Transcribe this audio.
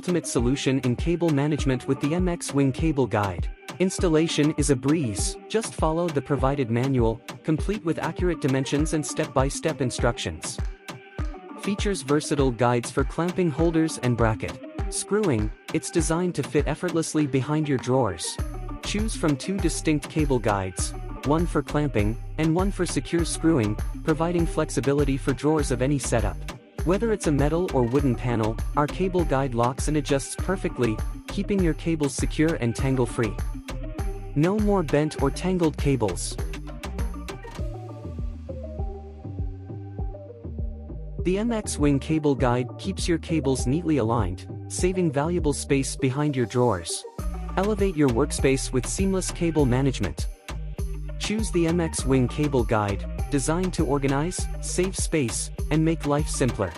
ultimate solution in cable management with the MX Wing Cable Guide. Installation is a breeze. Just follow the provided manual, complete with accurate dimensions and step-by-step instructions. Features versatile guides for clamping holders and bracket. Screwing, it's designed to fit effortlessly behind your drawers. Choose from 2 distinct cable guides, one for clamping, and one for secure screwing, providing flexibility for drawers of any setup. Whether it's a metal or wooden panel, our cable guide locks and adjusts perfectly, keeping your cables secure and tangle-free. No more bent or tangled cables. The MX Wing Cable Guide keeps your cables neatly aligned, saving valuable space behind your drawers. Elevate your workspace with seamless cable management. Choose the MX Wing Cable Guide, designed to organize, save space, and make life simpler.